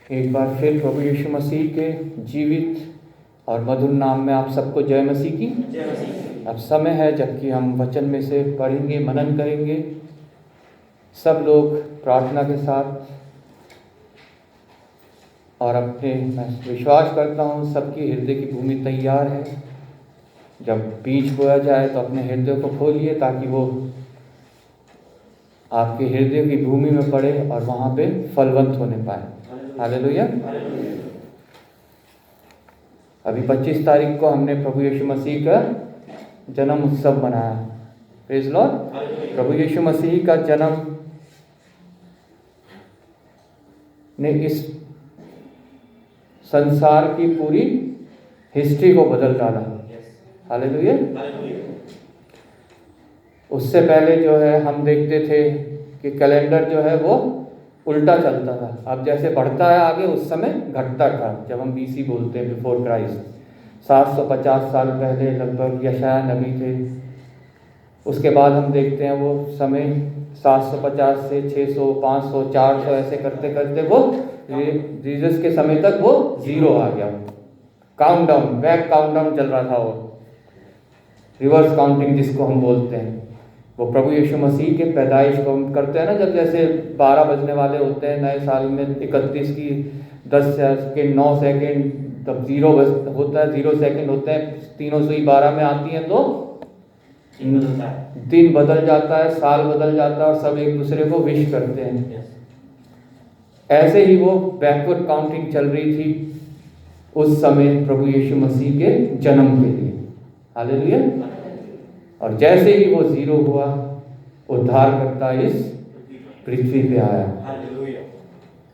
एक बार फिर प्रभु यीशु मसीह के जीवित और मधुर नाम में आप सबको जय मसीह की। अब समय है जबकि हम वचन में से पढ़ेंगे, मनन करेंगे। सब लोग प्रार्थना के साथ और अपने, मैं विश्वास करता हूँ सबकी हृदय की भूमि तैयार है। जब बीज बोया जाए तो अपने हृदय को खोलिए ताकि वो आपके हृदय की भूमि में पड़े और वहाँ पे फलवंत होने पाए। हालेलुया। अभी 25 तारीख को हमने प्रभु यीशु मसीह का जन्म उत्सव मनाया। Praise Lord. प्रभु यीशु मसीह का जन्म ने इस संसार की पूरी हिस्ट्री को बदल डाला। हालेलुया। उससे पहले जो है हम देखते थे कि कैलेंडर जो है वो उल्टा चलता था। अब जैसे बढ़ता है आगे, उस समय घटता था। जब हम बीसी बोलते हैं, बिफोर क्राइस्ट, 750 साल पहले लगभग यशायाह नबी थे। उसके बाद हम देखते हैं वो समय 750 से 600, 500, 400 ऐसे करते करते वो जीसस के समय तक वो 0 आ गया। काउंटडाउन, बैक काउंटडाउन चल रहा था, वो रिवर्स काउंटिंग जिसको हम बोलते हैं। वो प्रभु यीशु मसीह के पैदाइश को हम करते हैं ना, जब जैसे 12 बजने वाले होते हैं नए साल में, 31 की 10 सेकेंड 9 सेकेंड, तब 0 होता है, 0 सेकेंड होते हैं, तीनों सुई 12 में आती हैं तो दिन बदल जाता है, साल बदल जाता है और सब एक दूसरे को विश करते हैं। ऐसे ही वो बैकवर्ड काउंटिंग चल रही थी उस समय प्रभु यीशु मसीह के जन्म के लिए। हालेलुया। और जैसे ही वो 0 हुआ, उद्धारकर्ता इस पृथ्वी पे आया।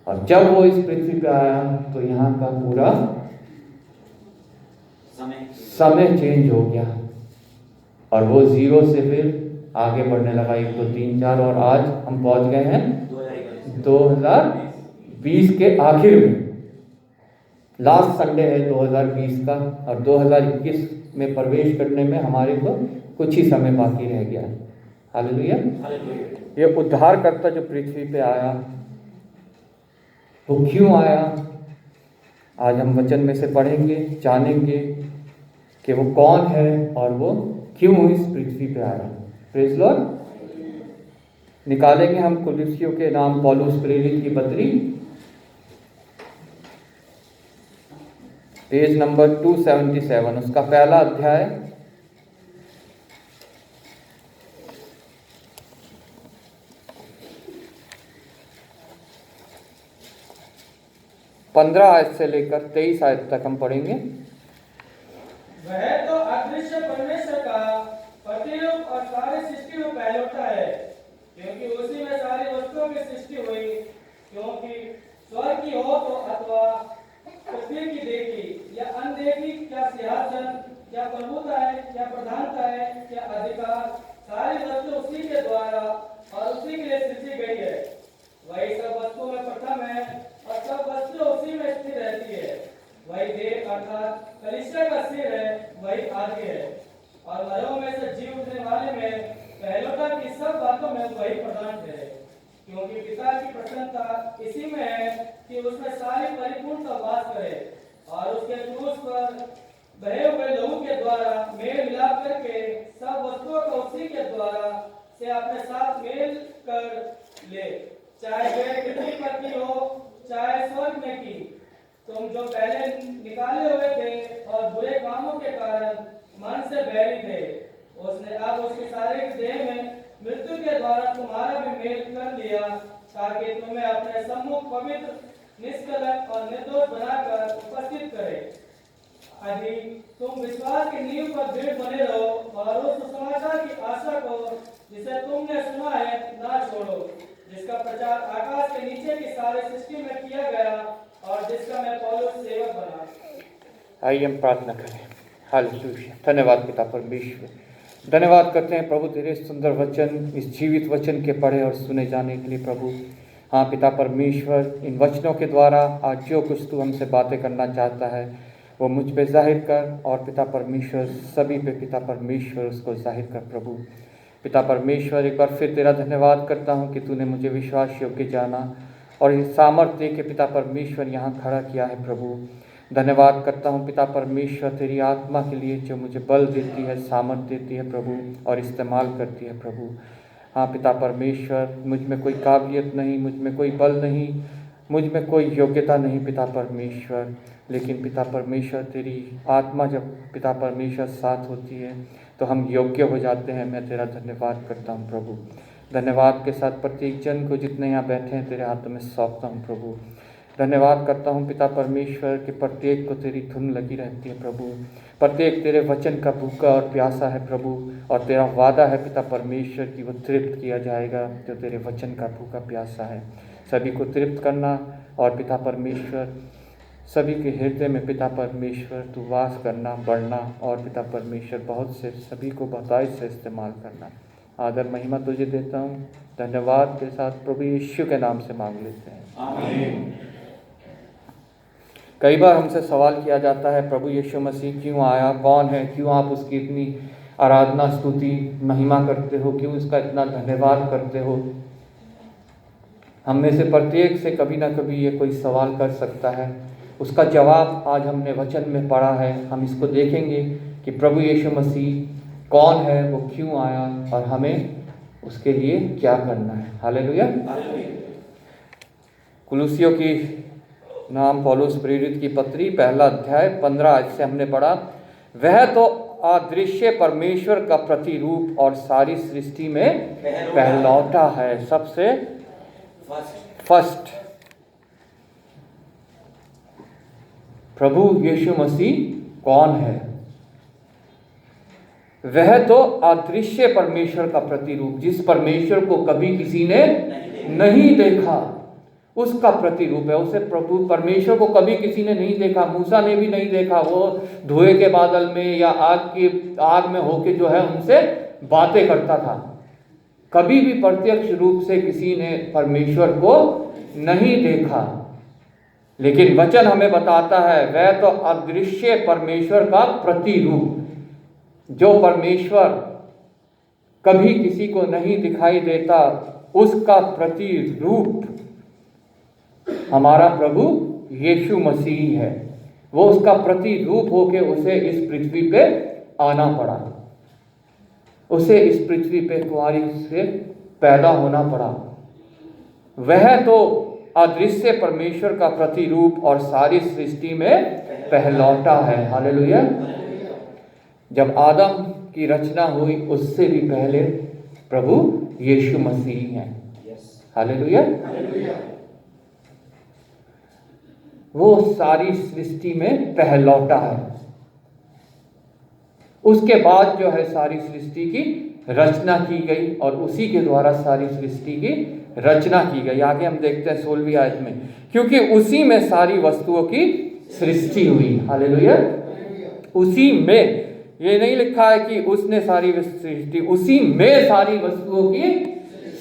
और जब वो इस पृथ्वी पे आया तो यहाँ का पूरा समय चेंज हो गया और वो 0 से फिर आगे बढ़ने लगा, 1 2 3 4, और आज हम पहुंच गए हैं 2020 के आखिर में। लास्ट संडे है 2020 का, और 2021 में प्रवेश करने में हमारे को कुछ ही समय बाकी रह गया। हालेलुया। ये उद्धारकर्ता जो पृथ्वी पे आया, वो क्यों आया, आज हम वचन में से पढ़ेंगे, जानेंगे कि वो कौन है और वो क्यों इस पृथ्वी पे आया। Praise Lord. निकालेंगे हम कुलुस्सियों के नाम पौलुस प्रेरित की पत्री, पेज नंबर 277, उसका पहला अध्याय 15 आयत से लेकर 23 आयत तक हम पढ़ेंगे। वह तो अदृश्य परमेश्वर का प्रतिरूप और सारी सृष्टि में पहलौठा है, क्योंकि उसी में सारी वस्तुओं की सृष्टि हुई। क्योंकि स्वर्ग की हो तो अथवा पृथ्वी की देखी या अनदेखी, क्या सिंहासन, क्या प्रभुता है, क्या प्रधानता है, क्या अधिकार, सारी वस्तु उसी के द्वारा और उसी के लिए सृजी गई है। वही सब वस्तुओं में प्रथम है और सब वस्तु उसी में स्थिर रहती है। वही देह अर्थात कलीसिया का सिर है, वही आदि है, और मरों में से जी उठने वाले में पहलौठा की सब बातों में वही प्रधान है। क्योंकि पिता की प्रसन्नता इसी में है कि उसमें सारी परिपूर्णता वास करे, और उसके क्रूस पर बहे हुए लहू के द्वारा मेल मिलाप करके सब वस्तुओं को उसी के द्वारा से अपने साथ मेल कर ले, चाहे वे पृथ्वी पर की हो चाहे स्वर्ग में की। तुम जो पहले निकाले हुए थे और बुरे कामों के कारण मन से बैरी थे, उसने अब उसके सारे देह में मृत्यु के द्वारा तुम्हारा भी मेल कर लिया, ताकि तुम्हें अपने सम्मुख पवित्र, निष्कलंक और निर्दोष बनाकर उपस्थित करे। यदि तुम विश्वास की नींव पर दृढ़ बने रहो और उस सुसमाचार की आशा को जिसे तुमने सुना है ना छोड़ो, जिसका प्रचार आकाश के नीचे की सारी सृष्टि में किया गया और जिसका मैं पौलुस सेवक बना। आइए हम प्रार्थना करें। हालेलुया। धन्यवाद पिता परमेश्वर, धन्यवाद करते हैं प्रभु तेरे सुंदर वचन, इस जीवित वचन के पढ़े और सुने जाने के लिए प्रभु। हाँ पिता परमेश्वर, इन वचनों के द्वारा आज जो कुछ तू हमसे बातें करना चाहता है वो मुझ पे जाहिर कर, और पिता परमेश्वर सभी पे पिता परमेश्वर उसको जाहिर कर प्रभु। पिता परमेश्वर, एक बार फिर तेरा धन्यवाद करता हूँ कि तूने मुझे विश्वास योग्य जाना और इस सामर्थ्य के पिता परमेश्वर यहाँ खड़ा किया है प्रभु। धन्यवाद करता हूँ पिता परमेश्वर तेरी आत्मा के लिए जो मुझे बल देती है, सामर्थ्य देती है प्रभु और इस्तेमाल करती है प्रभु। हाँ पिता परमेश्वर, मुझ में कोई काबिलियत नहीं, मुझ में कोई बल नहीं, मुझ में कोई योग्यता नहीं पिता परमेश्वर, लेकिन पिता परमेश्वर तेरी आत्मा जब पिता परमेश्वर साथ होती है तो हम योग्य हो जाते हैं। मैं तेरा धन्यवाद करता हूँ प्रभु। धन्यवाद के साथ प्रत्येक जन को जितने यहाँ बैठे हैं तेरे हाथों में सौंपता हूँ प्रभु। धन्यवाद करता हूँ पिता परमेश्वर कि प्रत्येक को तेरी धुन लगी रहती है प्रभु। प्रत्येक तेरे वचन का भूखा और प्यासा है प्रभु, और तेरा वादा है पिता परमेश्वर कि वो तृप्त किया जाएगा जो तेरे वचन का भूखा प्यासा है। सभी को तृप्त करना और पिता परमेश्वर सभी के हृदय में पिता परमेश्वर तू वास करना, बढ़ना और पिता परमेश्वर बहुत से सभी को बहुतायत से इस्तेमाल करना। आदर महिमा तुझे देता हूँ। धन्यवाद के साथ प्रभु यीशु के नाम से मांग लेते हैं, आमीन। कई बार हमसे सवाल किया जाता है प्रभु यीशु मसीह क्यों आया, कौन है, क्यों आप उसकी इतनी आराधना स्तुति महिमा करते हो, क्यों उसका इतना धन्यवाद करते हो। हम में से प्रत्येक से कभी ना कभी ये कोई सवाल कर सकता है। उसका जवाब आज हमने वचन में पढ़ा है। हम इसको देखेंगे कि प्रभु यीशु मसीह कौन है, वो क्यों आया और हमें उसके लिए क्या करना है। हालेलुया। कुलुसियों की नाम पौलुस प्रेरित की पत्री 1 अध्याय 15 से हमने पढ़ा, वह तो अदृश्य परमेश्वर का प्रतिरूप और सारी सृष्टि में पहलौठा है, सबसे फर्स्ट। प्रभु यीशु मसीह कौन है? वह तो अदृश्य परमेश्वर का प्रतिरूप, जिस परमेश्वर को कभी किसी ने नहीं देखा, उसका प्रतिरूप है। उसे प्रभु परमेश्वर को कभी किसी ने नहीं देखा, मूसा ने भी नहीं देखा। वो धुएं के बादल में या आग में होके जो है उनसे बातें करता था। कभी भी प्रत्यक्ष रूप से किसी ने परमेश्वर को नहीं देखा, लेकिन वचन हमें बताता है वह तो अदृश्य परमेश्वर का प्रतिरूप, जो परमेश्वर कभी किसी को नहीं दिखाई देता, उसका प्रतिरूप हमारा प्रभु यीशु मसीह है। वो उसका प्रतिरूप होके उसे इस पृथ्वी पे आना पड़ा, उसे इस पृथ्वी पे कुंवारी से पैदा होना पड़ा। वह तो अदृश्य परमेश्वर का प्रतिरूप और सारी सृष्टि में पहलौठा है। हालेलुया। जब आदम की रचना हुई उससे भी पहले प्रभु यीशु मसीह हैं। हालेलुया। वो सारी सृष्टि में पहलौठा है। उसके बाद जो है सारी सृष्टि की रचना की गई और उसी के द्वारा सारी सृष्टि की रचना की गई। आगे हम देखते हैं 16वीं आयत में, क्योंकि उसी में सारी वस्तुओं की सृष्टि हुई। हालेलुया। उसी में, ये नहीं लिखा है कि उसने सारी सृष्टि, उसी में सारी वस्तुओं की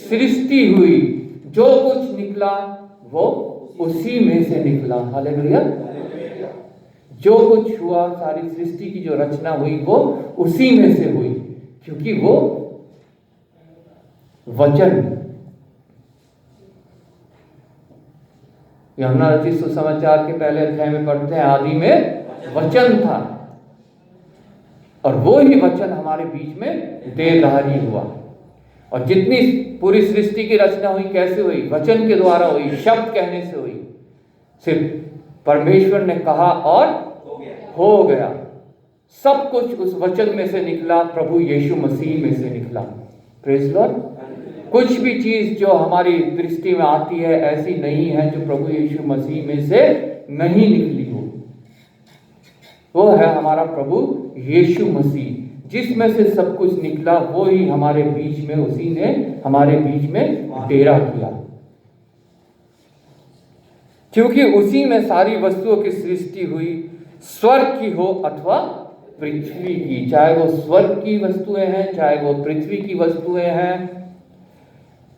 सृष्टि हुई। जो कुछ निकला वो उसी में से निकला। हालेलुया। जो कुछ हुआ, सारी सृष्टि की जो रचना हुई वो उसी में से हुई, क्योंकि वो वचन, यूहन्ना रचित सुसमाचार के पहले अध्याय में पढ़ते हैं, आदि में वचन था और वो ही वचन हमारे बीच में देहधारी हुआ। और जितनी पूरी सृष्टि की रचना हुई कैसे हुई? वचन के द्वारा हुई, शब्द कहने से हुई। सिर्फ परमेश्वर ने कहा और हो गया। सब कुछ उस वचन में से निकला, प्रभु यीशु मसीह में से निकला। Praise Lord. कुछ भी चीज जो हमारी दृष्टि में आती है ऐसी नहीं है जो प्रभु यीशु मसीह में से नहीं निकली हो। वो है हमारा प्रभु यीशु मसीह, जिसमें से सब कुछ निकला वो ही हमारे बीच में, उसी ने हमारे बीच में डेरा किया। क्योंकि उसी में सारी वस्तुओं की सृष्टि हुई, स्वर्ग की हो अथवा पृथ्वी की। चाहे वो स्वर्ग की वस्तुएं हैं, चाहे वो पृथ्वी की वस्तुएं हैं,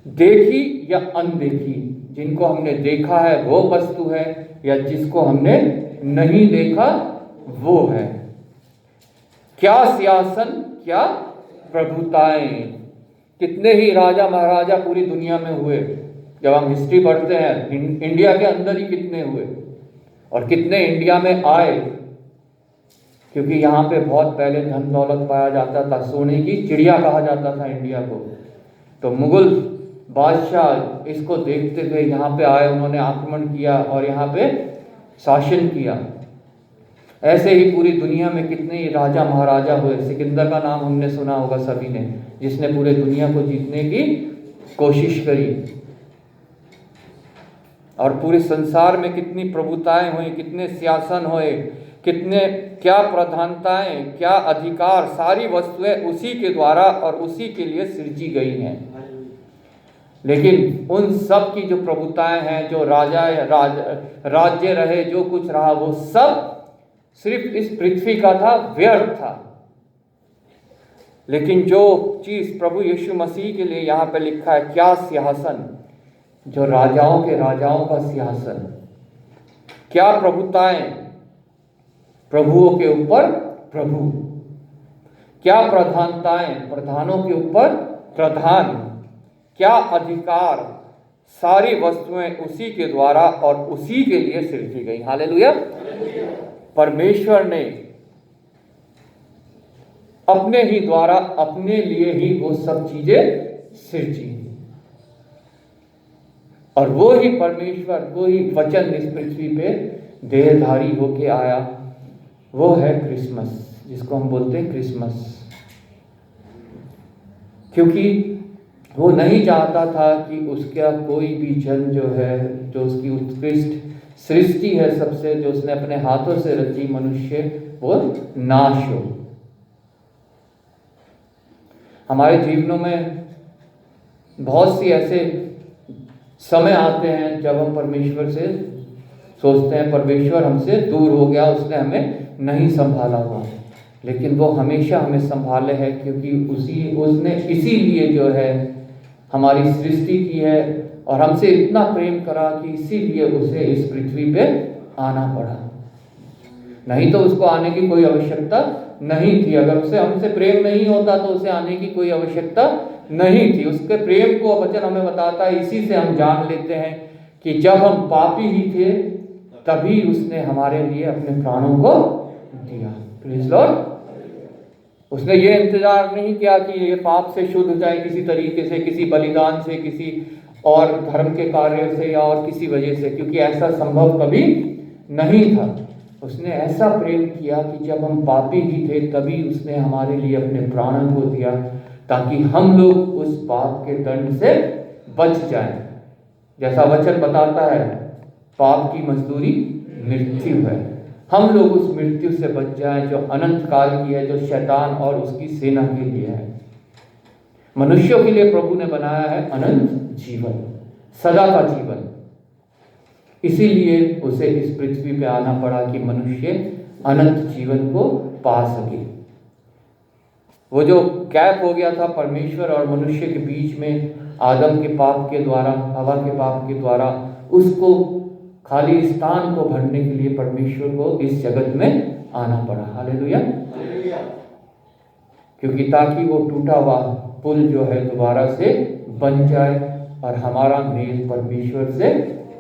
देखी या अनदेखी। जिनको हमने देखा है वो वस्तु है, या जिसको हमने नहीं देखा वो है। क्या सिंहासन, क्या प्रभुताएं। कितने ही राजा महाराजा पूरी दुनिया में हुए, जब हम हिस्ट्री पढ़ते हैं, इंडिया के अंदर ही कितने हुए और कितने इंडिया में आए, क्योंकि यहाँ पे बहुत पहले धन दौलत पाया जाता था, सोने की चिड़िया कहा जाता था इंडिया को। तो मुगल बादशाह इसको देखते हुए यहाँ पे आए, उन्होंने आक्रमण किया और यहाँ पे शासन किया। ऐसे ही पूरी दुनिया में कितने ही राजा महाराजा हुए। सिकंदर का नाम हमने सुना होगा सभी ने, जिसने पूरे दुनिया को जीतने की कोशिश करी। और पूरे संसार में कितनी प्रभुताएं हुई, कितने सिंहासन हुए, कितने क्या प्रधानताएं, क्या अधिकार, सारी वस्तुएं उसी के द्वारा और उसी के लिए सृजी गई हैं। लेकिन उन सब की जो प्रभुताएं हैं, जो राज्य रहे, जो कुछ रहा, वो सब सिर्फ इस पृथ्वी का था, व्यर्थ था। लेकिन जो चीज प्रभु यीशु मसीह के लिए यहाँ पे लिखा है, क्या सिंहासन, जो राजाओं के राजाओं का सिंहासन, क्या प्रभुताएं, प्रभुओं के ऊपर प्रभु, क्या प्रधानताएं, प्रधानों के ऊपर प्रधान, क्या अधिकार, सारी वस्तुएं उसी के द्वारा और उसी के लिए सृजी गई। हालेलुया। परमेश्वर ने अपने ही द्वारा, अपने लिए ही वो सब चीजें सृजी, और वो ही परमेश्वर, वो ही वचन इस पृथ्वी पे देहधारी होके आया। वो है क्रिसमस, जिसको हम बोलते हैं क्रिसमस। क्योंकि वो नहीं चाहता था कि उसका कोई भी जन जो है, जो उसकी उत्कृष्ट सृष्टि है सबसे, जो उसने अपने हाथों से रची, मनुष्य, वो नाश हो। हमारे जीवनों में बहुत सी ऐसे समय आते हैं जब हम परमेश्वर से सोचते हैं परमेश्वर हमसे दूर हो गया, उसने हमें नहीं संभाला हुआ। लेकिन वो हमेशा हमें संभाले है, क्योंकि उसने इसीलिए जो है हमारी सृष्टि की है और हमसे इतना प्रेम करा कि इसीलिए उसे इस पृथ्वी पे आना पड़ा। नहीं तो उसको आने की कोई आवश्यकता नहीं थी। अगर उसे हमसे प्रेम नहीं होता तो उसे आने की कोई आवश्यकता नहीं थी। उसके प्रेम को वचन हमें बताता है, इसी से हम जान लेते हैं कि जब हम पापी ही थे तभी उसने हमारे लिए अपने प्राणों को दिया। Praise Lord. उसने ये इंतजार नहीं किया कि ये पाप से शुद्ध हो जाए किसी तरीके से, किसी बलिदान से, किसी और धर्म के कार्य से या और किसी वजह से, क्योंकि ऐसा संभव कभी नहीं था। उसने ऐसा प्रेम किया कि जब हम पापी ही थे तभी उसने हमारे लिए अपने प्राणों को दिया, ताकि हम लोग उस पाप के दंड से बच जाएं। जैसा वचन बताता है, पाप की मजदूरी मृत्यु है। हम लोग उस मृत्यु से बच जाएं जो अनंत काल की है, जो शैतान और उसकी सेना के लिए है। मनुष्यों के लिए प्रभु ने बनाया है अनंत जीवन, सदा का जीवन। इसीलिए उसे इस पृथ्वी पे आना पड़ा कि मनुष्य अनंत जीवन को पा सके। वो जो गैप हो गया था परमेश्वर और मनुष्य के बीच में, आदम के पाप के द्वारा, हवा के पाप के द्वारा, उसको खाली स्थान को भरने के लिए परमेश्वर को इस जगत में आना पड़ा। हालेलुया। क्योंकि ताकि वो टूटा हुआ पुल जो है दोबारा से बन जाए और हमारा मेल परमेश्वर से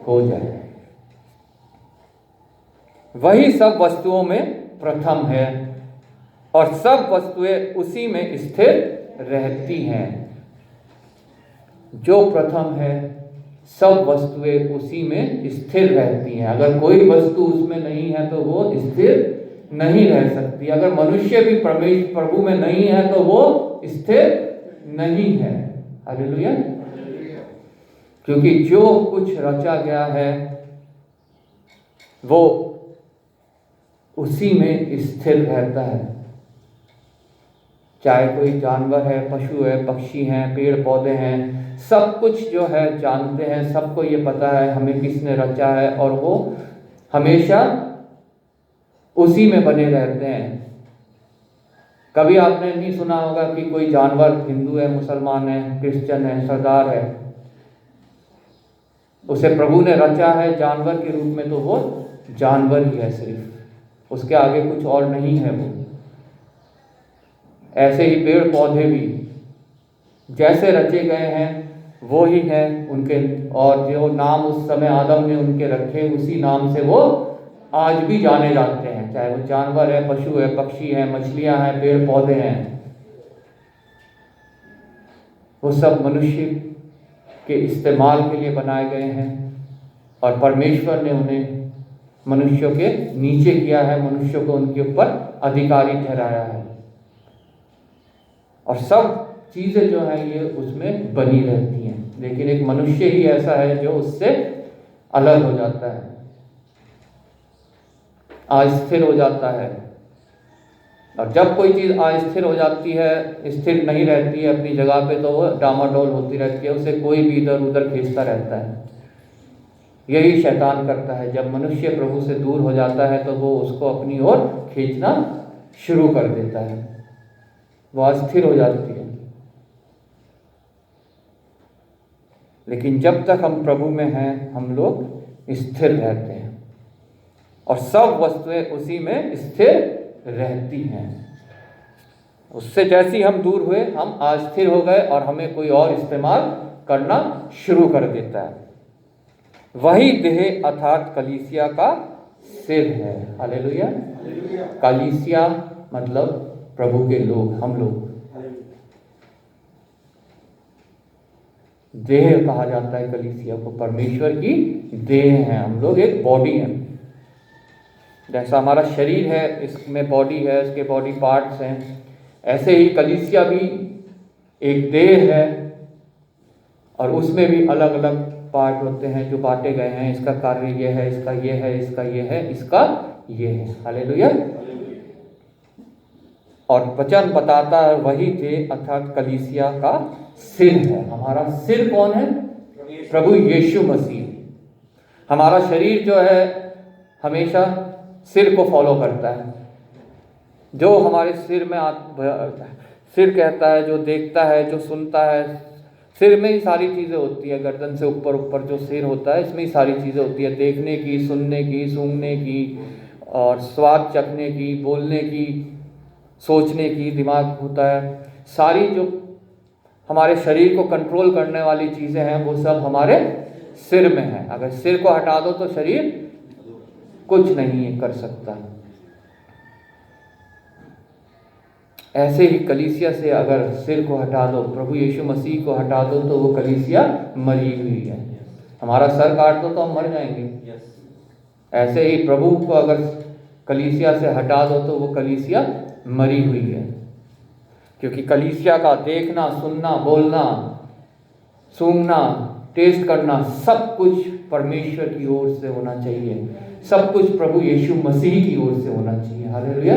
हो जाए। वही सब वस्तुओं में प्रथम है और सब वस्तुएं उसी में स्थिर रहती हैं। जो प्रथम है, सब वस्तुएं उसी में स्थिर रहती हैं। अगर कोई वस्तु उसमें नहीं है तो वो स्थिर नहीं रह सकती। अगर मनुष्य भी प्रभु में नहीं है तो वो स्थिर नहीं है। हालेलुया। क्योंकि जो कुछ रचा गया है वो उसी में स्थिर रहता है। चाहे कोई जानवर है, पशु है, पक्षी हैं, पेड़ पौधे हैं, सब कुछ जो है जानते हैं, सबको ये पता है हमें किसने रचा है, और वो हमेशा उसी में बने रहते हैं। कभी आपने नहीं सुना होगा कि कोई जानवर हिंदू है, मुसलमान है, क्रिश्चियन है, सरदार है, उसे प्रभु ने रचा है जानवर के रूप में, तो वो जानवर ही है, सिर्फ उसके आगे कुछ और नहीं है वो। ऐसे ही पेड़ पौधे भी जैसे रचे गए हैं वो ही हैं उनके, और जो नाम उस समय आदम ने उनके रखे उसी नाम से वो आज भी जाने जाते हैं, चाहे वो जानवर है, पशु है, पक्षी है, मछलियां हैं, पेड़ पौधे हैं, वो सब मनुष्य के इस्तेमाल के लिए बनाए गए हैं और परमेश्वर ने उन्हें मनुष्यों के नीचे किया है, मनुष्यों को उनके ऊपर अधिकारी ठहराया है, और सब चीजें जो हैं ये उसमें बनी रहती हैं। लेकिन एक मनुष्य ही ऐसा है जो उससे अलग हो जाता है, अस्थिर हो जाता है। और जब कोई चीज अस्थिर हो जाती है, स्थिर नहीं रहती है अपनी जगह पे, तो वो डामाडोल होती रहती है, उसे कोई भी इधर उधर खींचता रहता है। यही शैतान करता है, जब मनुष्य प्रभु से दूर हो जाता है तो वो उसको अपनी ओर खींचना शुरू कर देता है, वो अस्थिर हो जाती है। लेकिन जब तक हम प्रभु में हैं हम लोग स्थिर रहते हैं और सब वस्तुएं उसी में स्थिर रहती हैं। उससे जैसे ही हम दूर हुए हम अस्थिर हो गए और हमें कोई और इस्तेमाल करना शुरू कर देता है। वही देह अर्थात कलीसिया का सिर है। हालेलुया। कलीसिया मतलब प्रभु के लोग, हम लोग। देह कहा जाता है कलीसिया को, परमेश्वर की देह है, हम लोग एक बॉडी है। जैसा हमारा शरीर है, इसमें बॉडी है, इसके बॉडी पार्ट्स हैं, ऐसे ही कलीसिया भी एक देह है और उसमें भी अलग अलग पार्ट होते हैं जो बांटे गए हैं। इसका कार्य ये है, इसका ये है, इसका ये है, इसका ये है। हालेलुया। और वचन बताता है वही देह अर्थात कलीसिया का सिर है। हमारा सिर कौन है? प्रभु यीशु मसीह। हमारा शरीर जो है हमेशा सिर को फॉलो करता है, जो हमारे सिर में सिर कहता है, जो देखता है, जो सुनता है, सिर में ही सारी चीज़ें होती है। गर्दन से ऊपर ऊपर जो सिर होता है इसमें ही सारी चीज़ें होती है, देखने की, सुनने की, सूंघने की और स्वाद चखने की, बोलने की, सोचने की, दिमाग होता है। सारी जो हमारे शरीर को कंट्रोल करने वाली चीज़ें हैं वो सब हमारे सिर में है। अगर सिर को हटा दो तो शरीर कुछ नहीं कर सकता। ऐसे ही कलीसिया से अगर सिर को हटा दो, प्रभु यीशु मसीह को हटा दो, तो वो कलीसिया मरी हुई है। हमारा सर काट दो तो हम मर जाएंगे। ऐसे ही प्रभु को अगर कलीसिया से हटा दो तो वो कलीसिया मरी हुई है। क्योंकि कलीसिया का देखना, सुनना, बोलना, सूंघना, टेस्ट करना सब कुछ परमेश्वर की ओर से होना चाहिए, सब कुछ प्रभु यीशु मसीह की ओर से होना चाहिए। हालेलुया।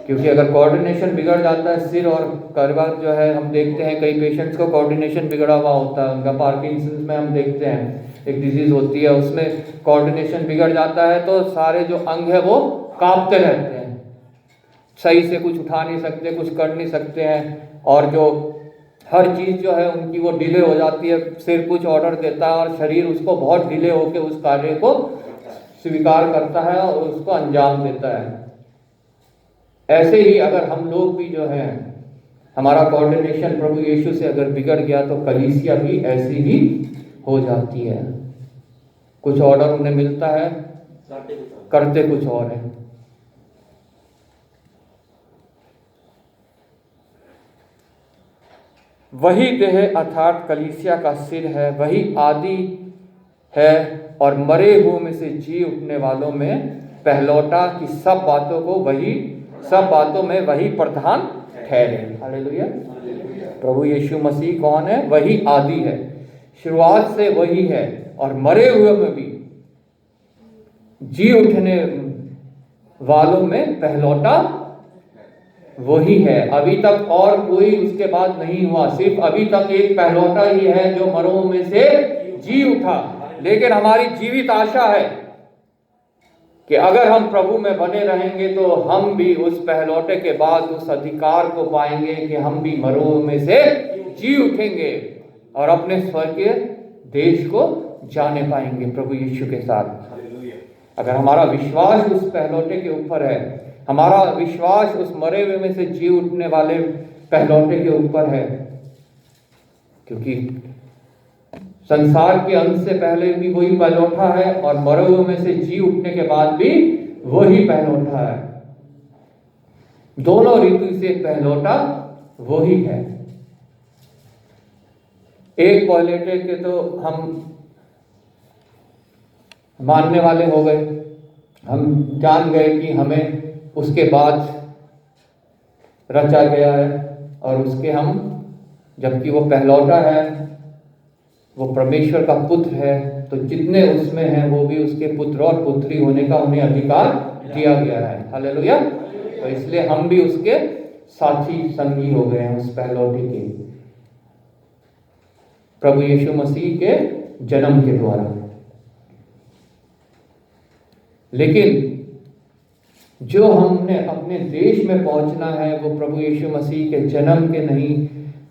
क्योंकि अगर कोऑर्डिनेशन बिगड़ जाता है, सिर और करवा जो है, हम देखते हैं कई पेशेंट्स को कोऑर्डिनेशन बिगड़ा हुआ होता है, उनका पार्किंसंस में हम देखते हैं एक डिजीज होती है, उसमें कोऑर्डिनेशन बिगड़ जाता है तो सारे जो अंग है वो कांपते रहते हैं, सही से कुछ उठा नहीं सकते, कुछ कर नहीं सकते हैं, और जो हर चीज़ जो है उनकी वो डिले हो जाती है। सिर कुछ ऑर्डर देता है और शरीर उसको बहुत डिले होकर उस कार्य को स्वीकार करता है और उसको अंजाम देता है। ऐसे ही अगर हम लोग भी जो है, हमारा कोऑर्डिनेशन प्रभु यीशु से अगर बिगड़ गया तो कलीसिया भी ऐसी ही हो जाती है। कुछ ऑर्डर उन्हें मिलता है, करते कुछ और है। वही देह अर्थात कलीसिया का सिर है, वही आदि है और मरे हुए में से जी उठने वालों में पहलौटा की सब बातों में वही प्रधान ठहरे। हालेलुया। प्रभु यीशु मसीह कौन है? वही आदि है, शुरुआत से वही है, और मरे हुए में भी जी उठने वालों में पहलौटा वही है। अभी तक और कोई उसके बाद नहीं हुआ, सिर्फ अभी तक एक पहलौटा ही है जो मरों में से जी उठा। लेकिन हमारी जीवित आशा है कि अगर हम प्रभु में बने रहेंगे तो हम भी उस पहलौटे के बाद उस अधिकार को पाएंगे कि हम भी मरों में से जी उठेंगे और अपने स्वर्गीय देश को जाने पाएंगे प्रभु यीशु के साथ। अगर हमारा विश्वास उस पहलौटे के ऊपर है, हमारा विश्वास उस मरे हुए में से जी उठने वाले पहलौठे के ऊपर है, क्योंकि संसार के अंत से पहले भी वही पहलौठा है और मरे हुए में से जी उठने के बाद भी वही पहलौठा है। दोनों ऋतु से पहलौठा वही है। एक पहलौठे के तो हम मानने वाले हो गए, हम जान गए कि हमें उसके बाद रचा गया है, और उसके हम, जबकि वो पहलौठा है, वो परमेश्वर का पुत्र है, तो जितने उसमें हैं वो भी उसके पुत्र और पुत्री होने का उन्हें अधिकार दिया गया है। हालेलुया। तो इसलिए हम भी उसके साथी संगी हो गए हैं, उस पहलौठे के, प्रभु यीशु मसीह के जन्म के द्वारा। लेकिन जो हमने अपने देश में पहुंचना है वो प्रभु यीशु मसीह के जन्म के नहीं,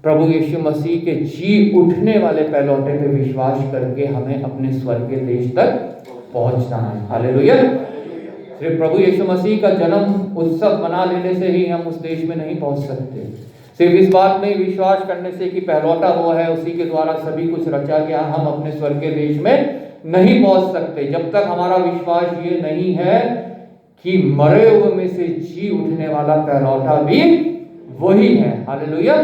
प्रभु यीशु मसीह के जी उठने वाले पहलौठे पे विश्वास करके हमें अपने स्वर्गीय देश तक पहुंचना है। हालेलुया। सिर्फ प्रभु यीशु मसीह का जन्म उत्सव मना लेने से ही हम उस देश में नहीं पहुंच सकते। सिर्फ इस बात में विश्वास करने से कि पहलौठा वो है, उसी के द्वारा सभी कुछ रचा गया, हम अपने स्वर्गीय देश में नहीं पहुंच सकते जब तक हमारा विश्वास ये नहीं है कि मरे हुए में से जी उठने वाला पहलौठा भी वही है। हालेलुया।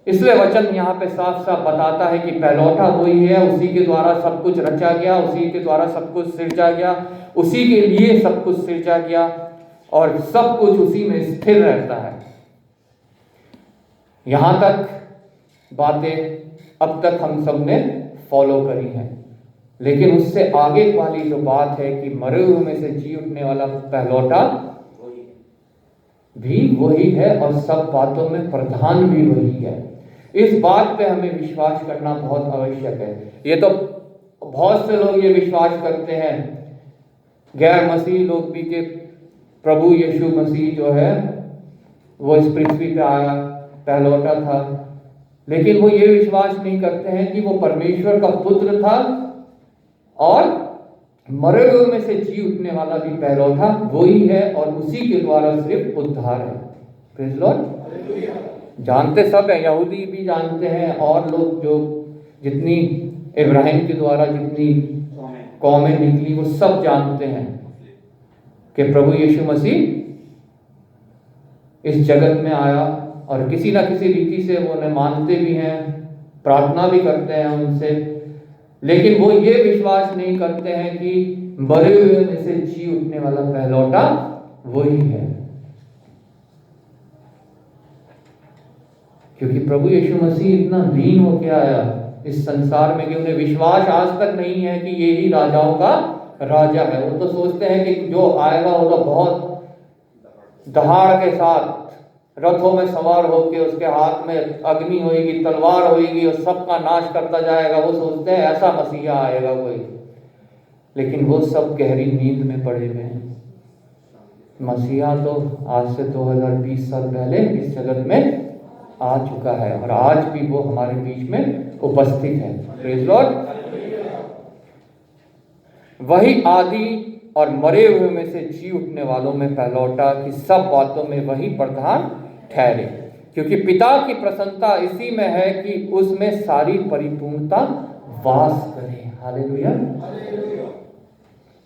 इसलिए वचन यहाँ पे साफ साफ बताता है कि पहलौठा वही है, उसी के द्वारा सब कुछ रचा गया, उसी के द्वारा सब कुछ सिरजा गया, उसी के लिए सब कुछ सिरजा गया, और सब कुछ उसी में स्थिर रहता है। यहां तक बातें अब तक हम सब ने फॉलो करी हैं, लेकिन उससे आगे वाली जो बात है कि मरे हुए में से जी उठने वाला पहलौठा भी वही है और सब बातों में प्रधान भी वही है। इस बात पे हमें विश्वास करना बहुत आवश्यक है। ये तो बहुत से लोग ये विश्वास करते हैं, गैर मसीह लोग भी, कि प्रभु यीशु मसीह जो है वो इस पृथ्वी पे आया, पहलौठा था, लेकिन वो ये विश्वास नहीं करते हैं कि वो परमेश्वर का पुत्र था और मरे हुए में से जी उठने वाला भी पहलौठा वही है और उसी के द्वारा सिर्फ उद्धार है। Praise Lord. जानते सब हैं, यहूदी भी जानते हैं, और लोग जो जितनी इब्राहिम के द्वारा जितनी कौमें निकली वो सब जानते हैं कि प्रभु यीशु मसीह इस जगत में आया, और किसी ना किसी रीति से वो उन्हें मानते भी हैं, प्रार्थना भी करते हैं उनसे, लेकिन वो ये विश्वास नहीं करते हैं कि मरे हुए में से जी उठने वाला पहलौठा वही है। क्योंकि प्रभु यीशु मसीह इतना दीन होके आया इस संसार में कि उन्हें विश्वास आज तक नहीं है कि ये ही राजाओं का राजा है। वो तो सोचते हैं कि जो आएगा वो तो बहुत दहाड़ के साथ रथों में सवार होकर, उसके हाथ में अग्नि होगी, तलवार होगी और सबका नाश करता जाएगा। वो सोचते हैं ऐसा मसीहा आएगा कोई, लेकिन वो सब गहरी नींद में पड़े हुए हैं। मसीहा तो आज से 2020 साल पहले इस जगत में आ चुका है और आज भी वो हमारे बीच में उपस्थित है। Praise Lord. वही आदि और मरे हुए में से जी उठने वालों में पहलौठा की सब बातों में वही प्रधान ठहरे, क्योंकि पिता की प्रसन्नता इसी में है कि उसमें सारी परिपूर्णता वास करे। हालेलुया।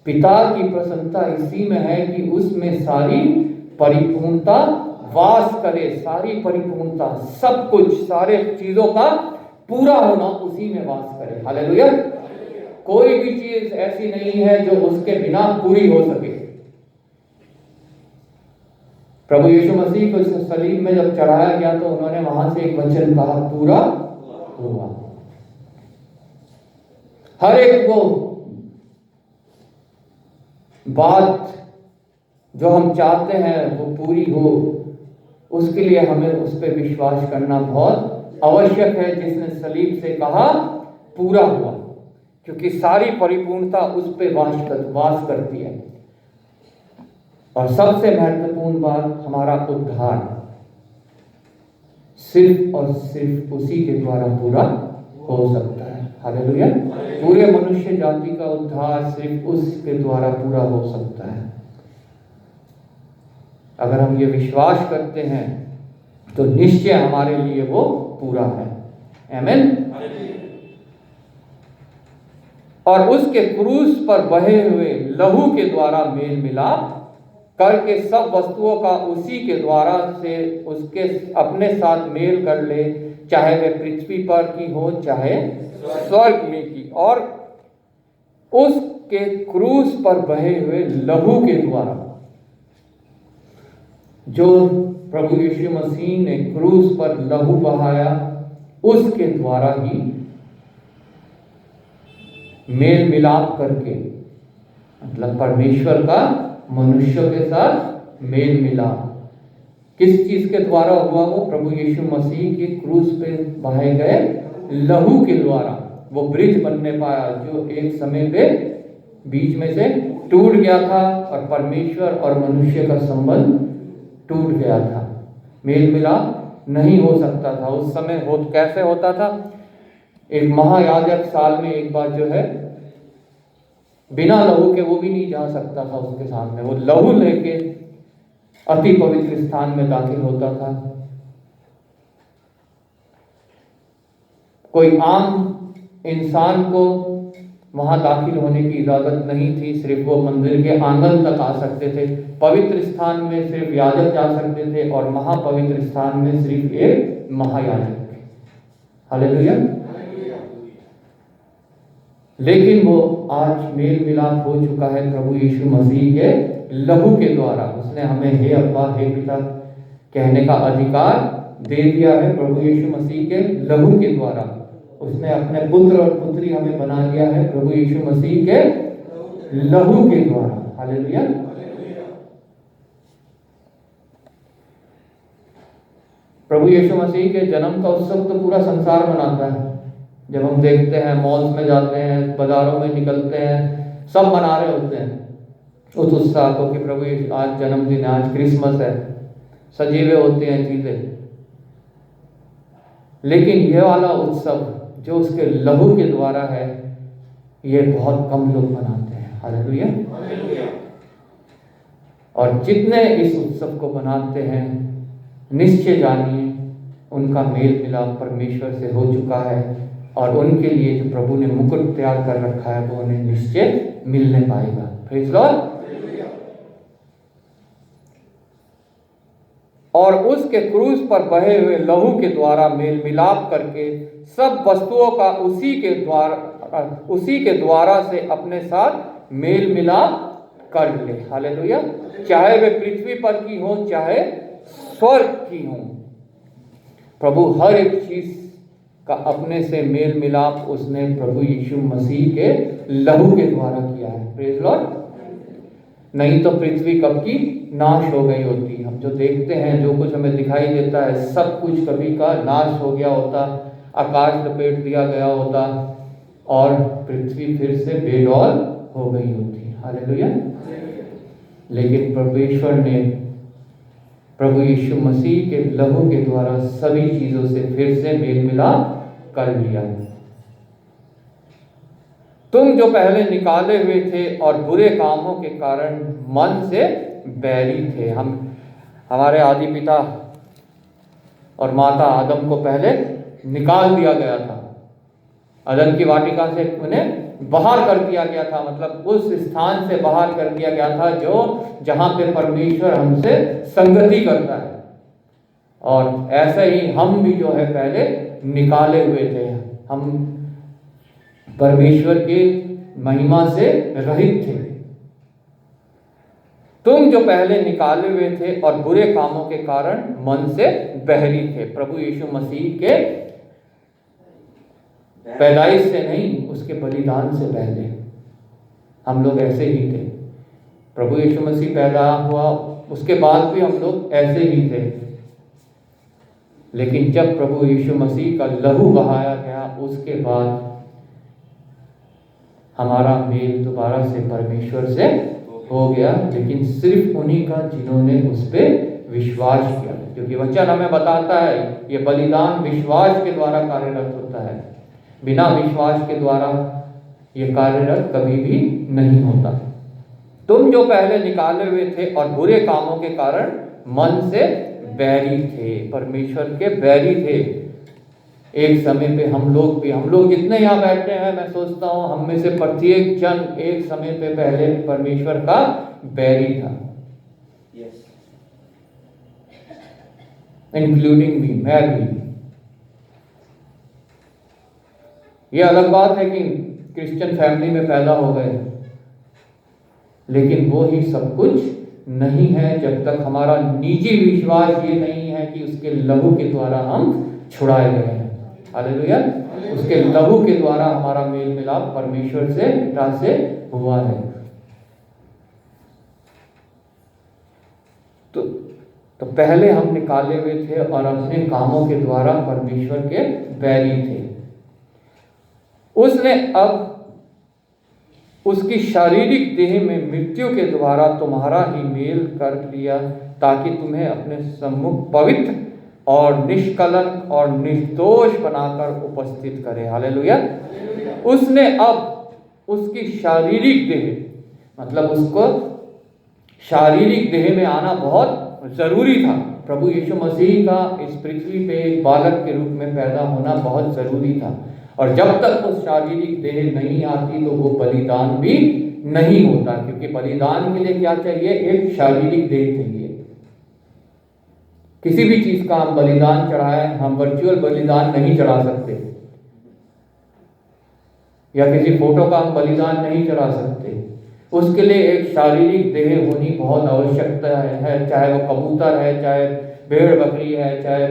पिता की प्रसन्नता इसी में है कि उसमें सारी परिपूर्णता वास करे। सारी परिपूर्णता, सब कुछ, सारे चीजों का पूरा होना उसी में वास करे। हालेलुया। कोई भी चीज ऐसी नहीं है जो उसके बिना पूरी हो सके। प्रभु यीशु मसीह को सलीब में जब चढ़ाया गया तो उन्होंने वहां से एक वचन कहा, पूरा हुआ। हर एक वो बात जो हम चाहते हैं वो पूरी हो, उसके लिए हमें उस पर विश्वास करना बहुत आवश्यक है, जिसने सलीब से कहा पूरा हुआ, क्योंकि सारी परिपूर्णता उस पर वास करती है। और सबसे महत्वपूर्ण बात, हमारा उद्धार सिर्फ और सिर्फ उसी के द्वारा पूरा हो सकता है। हालेलुया। पूरे मनुष्य जाति का उद्धार सिर्फ उसके द्वारा पूरा हो सकता है। अगर हम ये विश्वास करते हैं तो निश्चय हमारे लिए वो पूरा है। आमीन। और उसके क्रूस पर बहे हुए लहू के द्वारा मेल मिलाप करके सब वस्तुओं का उसी के द्वारा से उसके अपने साथ मेल कर ले, चाहे वे पृथ्वी पर की हो चाहे स्वर्ग में की। और उसके क्रूस पर बहे हुए लहू के द्वारा, जो प्रभु यीशु मसीह ने क्रूस पर लहू बहाया, उसके द्वारा ही मेल मिलाप करके, मतलब परमेश्वर का मनुष्य के साथ मेल मिलाप किस चीज के द्वारा हुआ? वो प्रभु यीशु मसीह के क्रूस पे बहाए गए लहू के द्वारा वो ब्रिज बनने पाया, जो एक समय पे बीच में से टूट गया था और परमेश्वर और मनुष्य का संबंध टूट गया था। मेल मिलाप नहीं हो सकता था उस समय। कैसे होता था? एक महायाजक साल में एक बार जो है बिना लहू के वो भी नहीं जा सकता था उसके सामने। वो लहू लेके अति पवित्र स्थान में दाखिल होता था। कोई आम इंसान को वहां दाखिल होने की इजाजत नहीं थी। सिर्फ वो मंदिर के आंगन तक आ सकते थे। पवित्र स्थान में सिर्फ याजक जा सकते थे और महापवित्र स्थान में सिर्फ एक महायाजक। हालेलुया। लेकिन वो आज मेल मिलाप हो चुका है प्रभु यीशु मसीह के लहू के द्वारा। उसने हमें हे अब्बा हे पिता कहने का अधिकार दे दिया है प्रभु यीशु मसीह के लहू के द्वारा। उसने अपने पुत्र और पुत्री हमें बना दिया है प्रभु यीशु मसीह के लहू के द्वारा। हालेलुया। प्रभु यीशु मसीह के जन्म का उत्सव तो पूरा संसार मनाता है। जब हम देखते हैं, मॉल्स में जाते हैं, बाजारों में निकलते हैं, सब मना रहे होते हैं उस उत्साह को कि प्रभु यीशु आज जन्मदिन है, आज क्रिसमस है, सजे हुए होते हैं चीजें। लेकिन यह वाला उत्सव जो उसके लहू के द्वारा है, ये बहुत कम लोग मनाते हैं। हालेलुया। और जितने इस उत्सव को मनाते हैं, निश्चय जानिए उनका मेल मिलाप परमेश्वर से हो चुका है और उनके लिए जो प्रभु ने मुकुट तैयार कर रखा है वो उन्हें निश्चय मिलने पाएगा। Praise Lord. और उसके क्रूस पर बहे हुए लहू के द्वारा मेल मिलाप करके सब वस्तुओं का उसी के द्वारा से अपने साथ मेल मिलाप कर ले। हालेलुया। चाहे वे पृथ्वी पर की हो चाहे स्वर्ग की हो, प्रभु हर एक चीज का अपने से मेल मिलाप उसने प्रभु यीशु मसीह के लहू के द्वारा किया है। Praise Lord. नहीं तो पृथ्वी कब की नाश हो गई होती। हम जो देखते हैं, जो कुछ हमें दिखाई देता है, सब कुछ कभी का नाश हो गया होता, आकाश लपेट दिया गया होता और पृथ्वी फिर से बेडौल हो गई होती। हालेलुया। लेकिन परमेश्वर ने प्रभु यीशु मसीह के लहू के द्वारा सभी चीजों से फिर से मेल मिलाप कर लिया। तुम जो पहले निकाले हुए थे और बुरे कामों के कारण मन से बैरी थे। हमारे आदि पिता और माता आदम को पहले निकाल दिया गया था। अदन की वाटिका से उन्हें बाहर कर दिया गया था, मतलब उस स्थान से बाहर कर दिया गया था जहां पे परमेश्वर हमसे संगति करता है। और ऐसे ही हम भी जो है पहले निकाले हुए थे। हम परमेश्वर के महिमा से रहित थे। तुम जो पहले निकाले हुए थे और बुरे कामों के कारण मन से बहरी थे। प्रभु यीशु मसीह के पैदाइश से नहीं, उसके बलिदान से पहले हम लोग ऐसे ही थे। प्रभु यीशु मसीह पैदा हुआ, उसके बाद भी हम लोग ऐसे ही थे। लेकिन जब प्रभु यीशु मसीह का लहू बहाया गया, उसके बाद हमारा मेल दोबारा से परमेश्वर से हो गया। लेकिन सिर्फ उन्हीं का जिन्होंने उस पर विश्वास किया, क्योंकि वचन हमें बताता है ये बलिदान विश्वास के द्वारा कार्यरत होता है। बिना विश्वास के द्वारा ये कार्यरत कभी भी नहीं होता। तुम जो पहले निकाले हुए थे और बुरे कामों के कारण मन से बैरी थे, परमेश्वर के बैरी थे। एक समय पे हम लोग जितने यहाँ बैठे हैं, मैं सोचता हूँ हम में से प्रत्येक जन एक समय पे पहले परमेश्वर का बैरी था, इंक्लूडिंग मी, मैं भी। ये अलग बात है कि क्रिश्चियन फैमिली में पैदा हो गए, लेकिन वो ही सब कुछ नहीं है जब तक हमारा निजी विश्वास ये नहीं है कि उसके लहू के द्वारा हम छुड़ाए गए हैं। हालेलुया। उसके लहू के द्वारा हमारा मेल मिलाप परमेश्वर से, पिता से हुआ है। तो पहले हम निकाले हुए थे और अपने कामों के द्वारा परमेश्वर के बैरी थे। उसने अब उसकी शारीरिक देह में मृत्यु के द्वारा तुम्हारा ही मेल कर लिया, ताकि तुम्हें अपने सम्मुख पवित्र और निष्कलंक और निर्दोष बनाकर उपस्थित करे। हालेलुया। उसने अब उसकी शारीरिक देह, मतलब उसको शारीरिक देह में आना बहुत जरूरी था। प्रभु यीशु मसीह का इस पृथ्वी पे एक बालक के रूप में पैदा होना बहुत जरूरी था, और जब तक वो शारीरिक देह नहीं आती तो वो बलिदान भी नहीं होता, क्योंकि बलिदान के लिए क्या चाहिए? एक शारीरिक देह चाहिए। किसी भी चीज का हम बलिदान चढ़ाएं, हम वर्चुअल बलिदान नहीं चढ़ा सकते, या किसी फोटो का हम बलिदान नहीं चढ़ा सकते। उसके लिए एक शारीरिक देह होनी बहुत आवश्यकता है, चाहे वो कबूतर है, चाहे भेड़ बकरी है, चाहे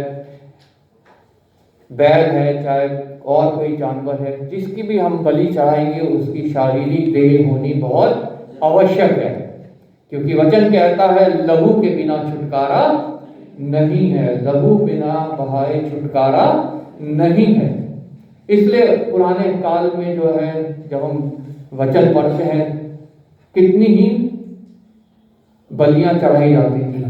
बैल है, चाहे और कोई जानवर है, जिसकी भी हम बलि चढ़ाएंगे उसकी शारीरिक देह होनी बहुत आवश्यक है, क्योंकि वचन कहता है लहू के बिना छुटकारा नहीं है, लहू बिना बहाए छुटकारा नहीं है। इसलिए पुराने काल में जो है, जब हम वचन पढ़ते हैं, कितनी ही बलियां चढ़ाई जाती थी,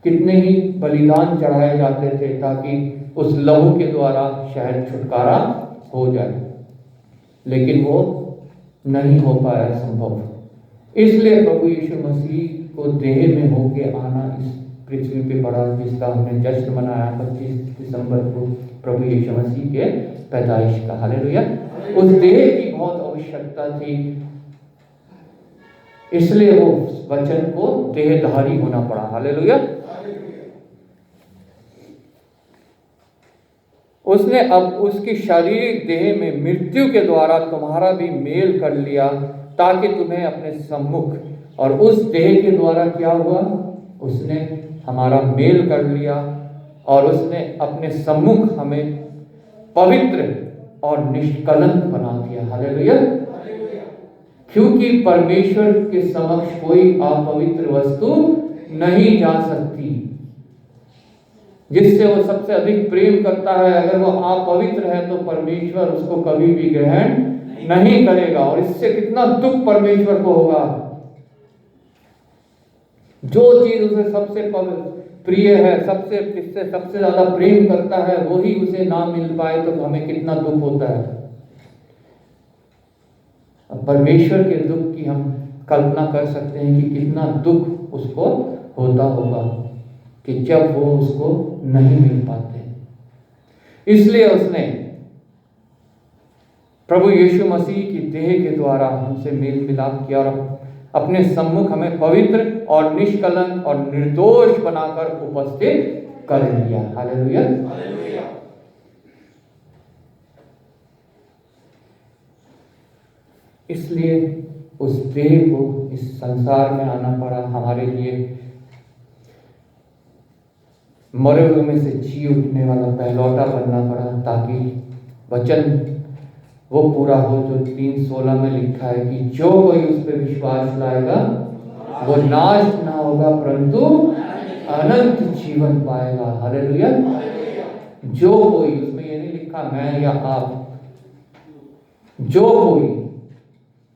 कितने ही बलिदान चढ़ाए जाते थे, ताकि उस लहू के द्वारा शायद छुटकारा हो जाए, लेकिन वो नहीं हो पाया संभव। इसलिए प्रभु यीशु मसीह को देह में होके आना इस पृथ्वी पे पड़ा, जिसका हमने जश्न मनाया 25 दिसंबर को, प्रभु यीशु मसीह के पैदाइश का। हालेलुया। उस देह की बहुत आवश्यकता थी, इसलिए वो वचन को देहधारी होना पड़ा। हालेलुया। उसने अब उसकी शारीरिक देह में मृत्यु के द्वारा तुम्हारा भी मेल कर लिया, ताकि तुम्हें अपने सम्मुख, और उस देह के द्वारा क्या हुआ? उसने हमारा मेल कर लिया, और उसने अपने सम्मुख हमें पवित्र और निष्कलंक बना दिया। हालेलुया। क्योंकि परमेश्वर के समक्ष कोई अपवित्र वस्तु नहीं जा सकती। जिससे वो सबसे अधिक प्रेम करता है, अगर वो अपवित्र है तो परमेश्वर उसको कभी भी ग्रहण नहीं करेगा, और इससे कितना दुख परमेश्वर को होगा। जो चीज उसे सबसे प्रिय है, जिससे सबसे ज्यादा प्रेम करता है, वही उसे ना मिल पाए तो हमें कितना दुख होता है। परमेश्वर के दुख की हम कल्पना कर सकते हैं कि कितना दुख उसको होता होगा कि जब वो उसको नहीं मिल पाते। इसलिए उसने प्रभु यीशु मसीह की देह के द्वारा हमसे मेल मिलाप किया, और अपने सम्मुख हमें पवित्र और निष्कलंक और निर्दोष बनाकर उपस्थित कर लिया। हालेलुया। इसलिए उस देह को इस संसार में आना पड़ा हमारे लिए, मरे हुए में से जी उठने वाला पहलौठा बनना पड़ा, ताकि वचन वो पूरा हो जो 3:16 में लिखा है कि जो कोई उस पर विश्वास लाएगा वो नाश ना होगा परंतु अनंत जीवन पाएगा। हालेलुया। जो कोई, उसमें ये नहीं लिखा मैं या आप, जो कोई,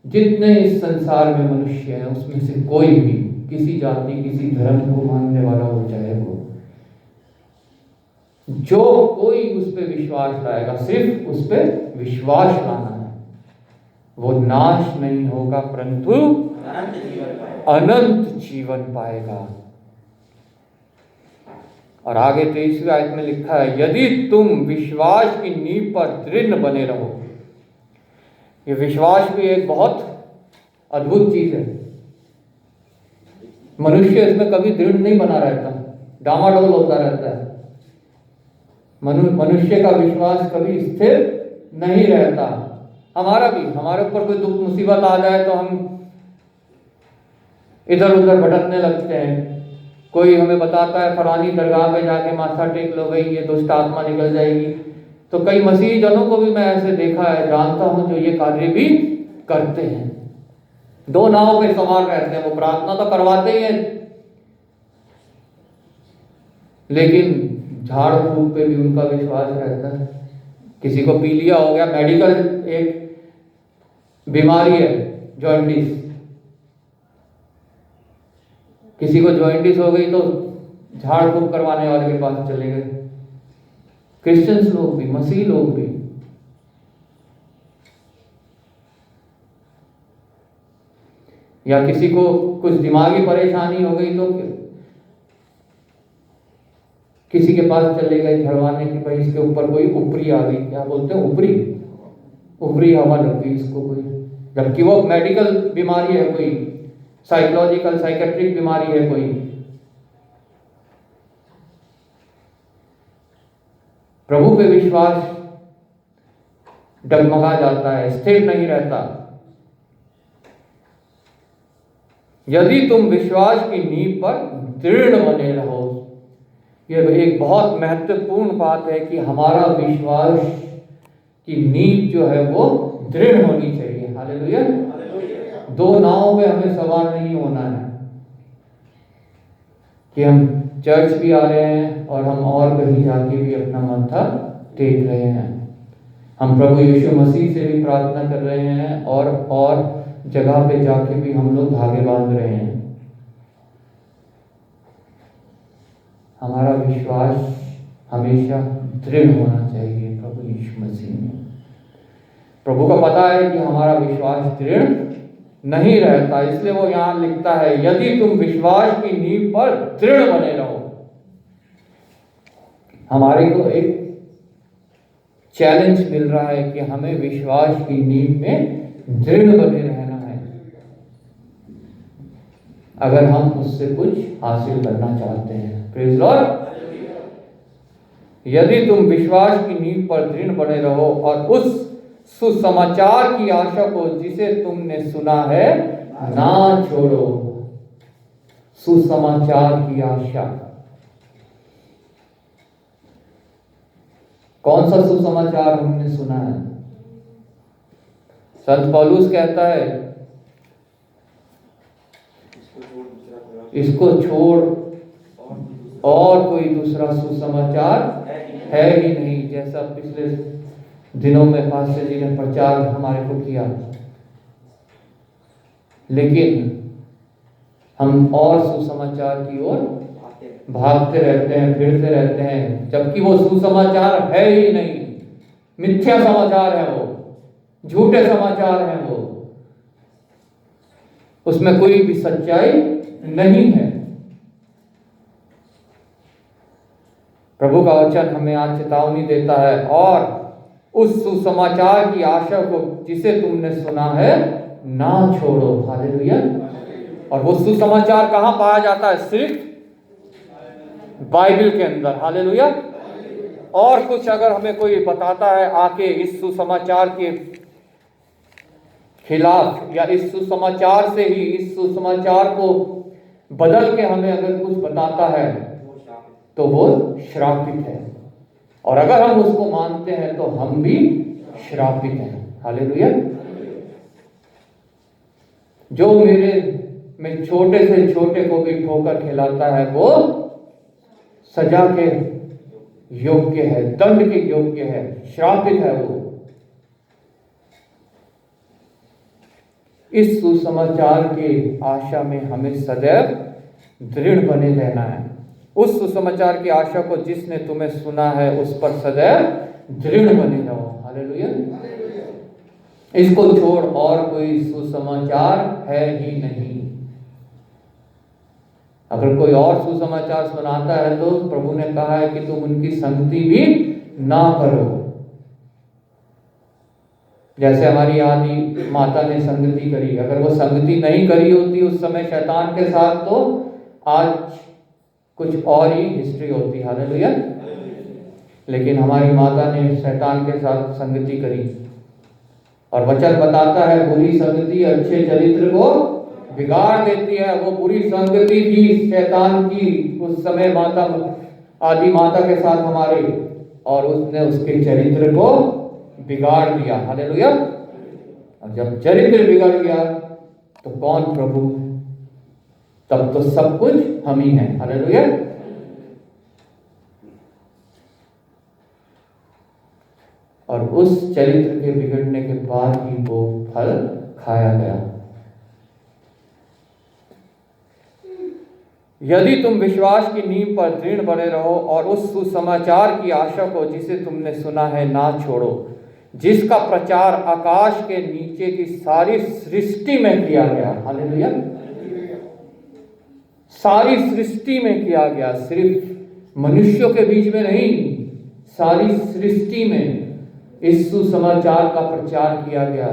जितने इस संसार में मनुष्य हैं उसमें से कोई भी किसी जाति किसी धर्म को मानने वाला हो चाहे वो, जो कोई उस पर विश्वास लाएगा, सिर्फ उस पर विश्वास लाना है, वो नाश नहीं होगा परंतु अनंत जीवन पाएगा। और आगे 23वीं आयत में लिखा है, यदि तुम विश्वास की नींव पर दृढ़ बने रहो। ये विश्वास भी एक बहुत अद्भुत चीज है। मनुष्य इसमें कभी दृढ़ नहीं बना रहता, डामाडोल होता रहता है। मनुष्य का विश्वास कभी स्थिर नहीं रहता। हमारा भी, हमारे ऊपर कोई दुख मुसीबत आ जाए तो हम इधर उधर भटकने लगते हैं। कोई हमें बताता है फलानी दरगाह पे जाके माथा टेक लो भाई, ये दुष्ट आत्मा निकल जाएगी। तो कई मसीही जनों को भी मैं ऐसे देखा है, जानता हूं, जो ये कार्य भी करते हैं। दो नाव पे सवार रहते हैं। वो प्रार्थना तो करवाते ही हैं, लेकिन झाड़ फूक पे भी उनका विश्वास रहता है। किसी को पीलिया हो गया, मेडिकल एक बीमारी है जॉइंटिस, किसी को जॉइंटिस हो गई तो झाड़ फूक करवाने वाले के पास चले गए। क्रिश्चियंस लोग भी, मसीही लोग भी। या किसी को कुछ दिमागी परेशानी हो गई तो किसी के पास चले गए झड़वाने की, भाई इसके ऊपर कोई ऊपरी आ गई, क्या बोलते हैं ऊपरी हवा लग गई इसको कोई, जबकि वो मेडिकल बीमारी है, कोई साइकोलॉजिकल साइकेट्रिक बीमारी है कोई। प्रभु पे विश्वास डगमगा जाता है, स्थिर नहीं रहता। यदि तुम विश्वास की नींव पर दृढ़ बने रहो। यह एक बहुत महत्वपूर्ण बात है कि हमारा विश्वास की नींव जो है वो दृढ़ होनी चाहिए। हालेलुया। दो नावों पे हमें सवार नहीं होना है कि हम चर्च भी आ रहे हैं और हम और कहीं जाके भी अपना माथा टेक रहे हैं। हम प्रभु यीशु मसीह से भी प्रार्थना कर रहे हैं और जगह पे जाके भी हम लोग धागे बांध रहे हैं। हमारा विश्वास हमेशा दृढ़ होना चाहिए प्रभु यीशु मसीह में। प्रभु को पता है कि हमारा विश्वास दृढ़ नहीं रहता, इसलिए वो यहां लिखता है, यदि तुम विश्वास की नींव पर दृढ़ बने रहो। हमारे को एक चैलेंज मिल रहा है कि हमें विश्वास की नींव में दृढ़ बने रहना है, अगर हम उससे कुछ हासिल करना चाहते हैं। Praise Lord. यदि तुम विश्वास की नींव पर दृढ़ बने रहो और उस सुसमाचार की आशा को जिसे तुमने सुना है ना छोड़ो। सुसमाचार की आशा, कौन सा सुसमाचार हमने सुना है? संत पौलुस कहता है, इसको छोड़ और कोई दूसरा सुसमाचार है ही नहीं। जैसा पिछले दिनों में पास्टर जी ने प्रचार हमारे को किया, लेकिन हम और सुसमाचार की ओर भागते रहते हैं, फिरते रहते हैं, जबकि वो सुसमाचार है ही नहीं। मिथ्या समाचार है वो, झूठे समाचार हैं वो, उसमें कोई भी सच्चाई नहीं है। प्रभु का वचन हमें आज चेतावनी देता है, और उस सुसमाचार की आशा को जिसे तुमने सुना है ना छोड़ो। हालेलुया। और वो सुसमाचार कहां पाया जाता है? सिर्फ बाइबल के अंदर। हालेलुया। और कुछ अगर हमें कोई बताता है आके इस सुसमाचार के खिलाफ, या इस सुसमाचार से ही, इस सुसमाचार को बदल के हमें अगर कुछ बताता है, तो वो श्रापित है। और अगर हम उसको मानते हैं तो हम भी श्रापित हैं। हालेलुया। जो मेरे में छोटे से छोटे को भी ठोकर खिलाता है वो सजा के योग्य है, दंड के योग्य है, श्रापित है वो। इस सुसमाचार की आशा में हमें सदैव दृढ़ बने रहना है। उस सुसमाचार की आशा को जिसने तुम्हें सुना है उस पर सदैव दृढ़ बने रहो। हालेलुया। इसको छोड़ और कोई सुसमाचार है ही नहीं। अगर कोई और सुसमाचार सुनाता है तो प्रभु ने कहा है कि तुम उनकी संगति भी ना करो। जैसे हमारी आदि माता ने संगति करी, अगर वो संगति नहीं करी होती उस समय शैतान के साथ, तो आज कुछ और ही हिस्ट्री होती। हालेलुया। लेकिन हमारी माता ने शैतान के साथ संगति करी, और वचन बताता है बुरी संगति अच्छे चरित्र को बिगाड़ देती है। वो बुरी संगति थी शैतान की उस समय माता, आदि माता के साथ हमारे, और उसने उसके चरित्र को बिगाड़ दिया। हालेलुया। और जब चरित्र बिगड़ गया तो कौन प्रभु? तब तो सब कुछ हम ही हैं। हालेलुया। और उस चरित्र के बिगड़ने के बाद ही वो फल खाया गया। यदि तुम विश्वास की नींव पर दृढ़ बने रहो और उस सुसमाचार की आशा को जिसे तुमने सुना है ना छोड़ो, जिसका प्रचार आकाश के नीचे की सारी सृष्टि में किया गया। हालेलुया। सारी सृष्टि में किया गया, सिर्फ मनुष्यों के बीच में नहीं, सारी सृष्टि में इस सुसमाचार का प्रचार किया गया।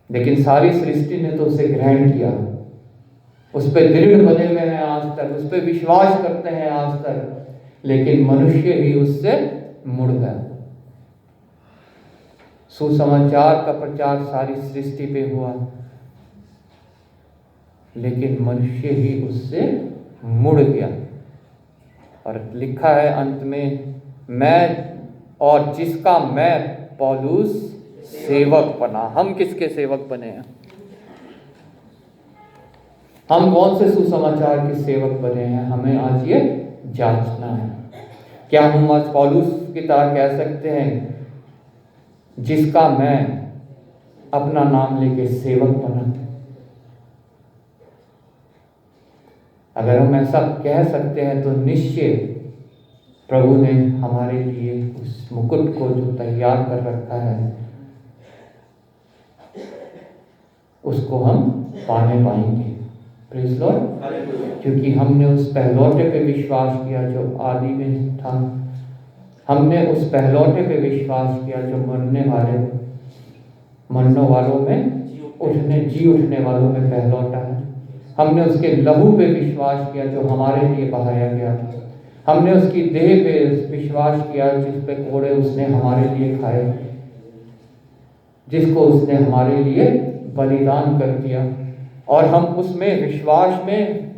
लेकिन सारी सृष्टि ने तो उसे ग्रहण किया, उस पर दृढ़ बने हुए हैं आज तक, उस पर विश्वास करते हैं आज तक, लेकिन मनुष्य ही उससे मुड़ गया। सुसमाचार का प्रचार सारी सृष्टि पे हुआ, लेकिन मनुष्य ही उससे मुड़ गया। और लिखा है अंत में, मैं और जिसका मैं पौलुस सेवक बना। हम किसके सेवक बने हैं? हम कौन से सुसमाचार के सेवक बने हैं? हमें आज ये जांचना है। क्या हम आज पौलुस की तरह कह सकते हैं, जिसका मैं अपना नाम लेके सेवक बना? अगर हम ऐसा कह सकते हैं तो निश्चय प्रभु ने हमारे लिए उस मुकुट को जो तैयार कर रखा है उसको हम पाने पाएंगे। Praise Lord. क्योंकि हमने उस पहलौठे पे विश्वास किया जो आदि में था, हमने उस पहलौठे पे विश्वास किया जो मरने वालों में जी उठने वालों में पहलौठा है। हमने उसके लहू पे विश्वास किया जो हमारे लिए बहाया गया। हमने उसकी देह पे विश्वास किया जिस पे कोड़े उसने हमारे लिए खाए, जिसको उसने हमारे लिए बलिदान कर दिया। और हम उसमें विश्वास में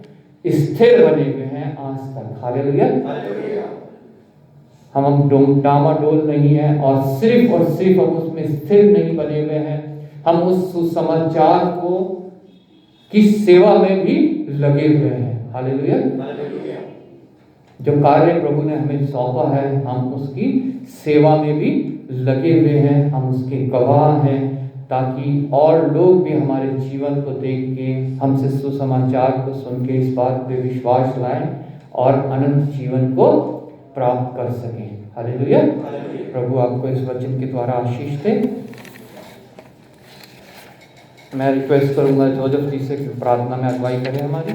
स्थिर बने हुए हैं आज तक। हालेलुया। हम डामाडोल नहीं है, और सिर्फ हम उसमें स्थिर नहीं बने हुए हैं, हम उस सुसमाचार को की सेवा में भी लगे हुए हैं। हालेलुया। जो कार्य प्रभु ने हमें सौंपा है, हम उसकी सेवा में भी लगे हुए हैं, हम उसके गवाह हैं, ताकि और लोग भी हमारे जीवन को देख के हमसे सुसमाचार को सुन के इस बात पे विश्वास लाएं और अनंत जीवन को प्राप्त कर सकें। हालेलुया। प्रभु आपको इस वचन के द्वारा आशीष दे। मैं रिक्वेस्ट करूंगा जोसेफ जी से प्रार्थना में अगुवाई करें हमारी।